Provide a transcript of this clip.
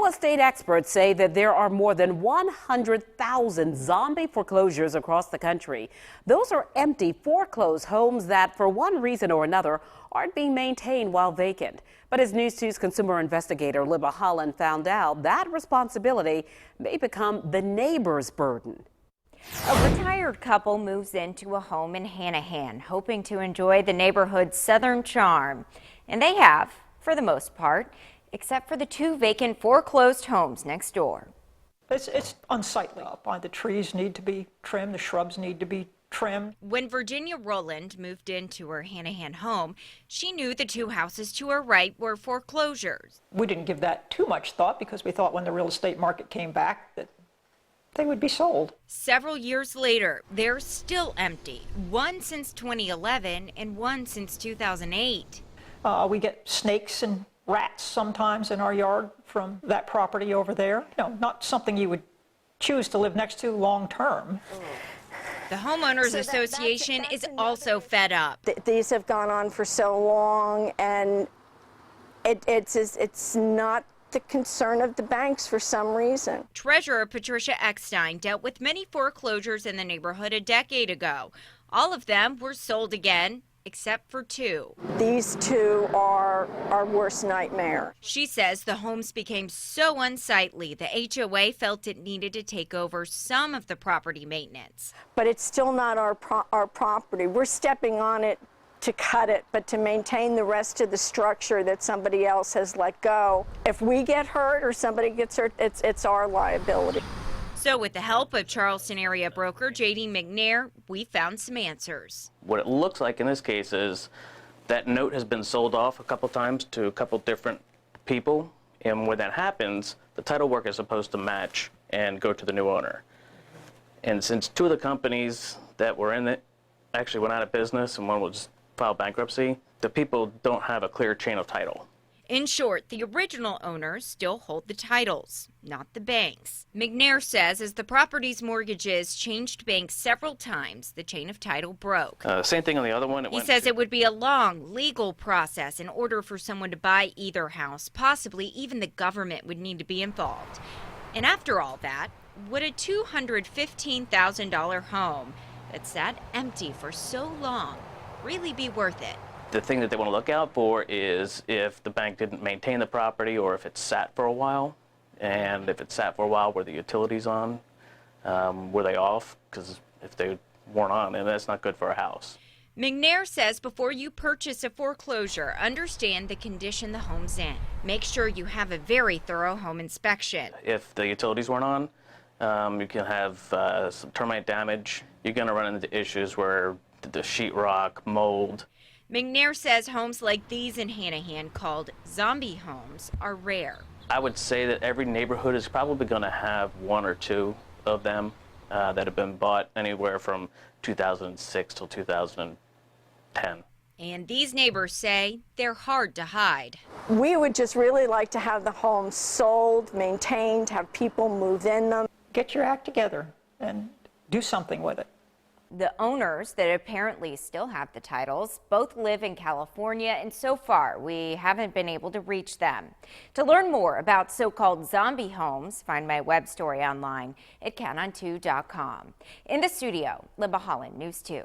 Real estate experts say that there are more than 100,000 zombie foreclosures across the country. Those are empty, foreclosed homes that, for one reason or another, aren't being maintained while vacant. But as News 2's consumer investigator Libba Holland found out, that responsibility may become the neighbor's burden. A retired couple moves into a home in Hanahan, hoping to enjoy the neighborhood's southern charm. And they have, for the most part, except for the 2 vacant foreclosed homes next door. It's unsightly. The trees need to be trimmed, the shrubs need to be trimmed. When Virginia Rowland moved into her Hanahan home, she knew the 2 houses to her right were foreclosures. We didn't give that too much thought because we thought when the real estate market came back that they would be sold. Several years later, they're still empty, one since 2011 and one since 2008. We get snakes and rats sometimes in our yard from that property over there. Not something you would choose to live next to long term. The Homeowners Association is also fed up. These have gone on for so long, and it's not the concern of the banks for some reason. Treasurer Patricia Eckstein dealt with many foreclosures in the neighborhood a decade ago. All of them were sold again, except for 2. These 2 are our worst nightmare. She says the homes became so unsightly, the HOA felt it needed to take over some of the property maintenance. But it's still not our property. We're stepping on it to cut it, but to maintain the rest of the structure that somebody else has let go. If we get hurt or somebody gets hurt, it's our liability. So with the help of Charleston area broker J.D. McNair, we found some answers. What it looks like in this case is that note has been sold off a couple times to a couple different people, and when that happens, the title work is supposed to match and go to the new owner. And since 2 of the companies that were in it actually went out of business and one was filed bankruptcy, the people don't have a clear chain of title. In short, the original owners still hold the titles, not the banks. McNair says as the property's mortgages changed banks several times, the chain of title broke. Same thing on the other one. He says it would be a long legal process in order for someone to buy either house. Possibly even the government would need to be involved. And after all that, would a $215,000 home that sat empty for so long really be worth it? The thing that they want to look out for is if the bank didn't maintain the property or if it sat for a while. And if it sat for a while, were the utilities on? Were they off? Because if they weren't on, then that's not good for a house. McNair says before you purchase a foreclosure, understand the condition the home's in. Make sure you have a very thorough home inspection. If the utilities weren't on, you can have some termite damage. You're going to run into issues where the sheetrock, mold. McNair says homes like these in Hanahan, called zombie homes, are rare. I would say that every neighborhood is probably going to have 1 or 2 of them that have been bought anywhere from 2006 till 2010. And these neighbors say they're hard to hide. We would just really like to have the homes sold, maintained, have people move in them. Get your act together and do something with it. The owners that apparently still have the titles both live in California, and so far we haven't been able to reach them. To learn more about so-called zombie homes, find my web story online at countont2.com. In the studio, Libba Holland, News 2.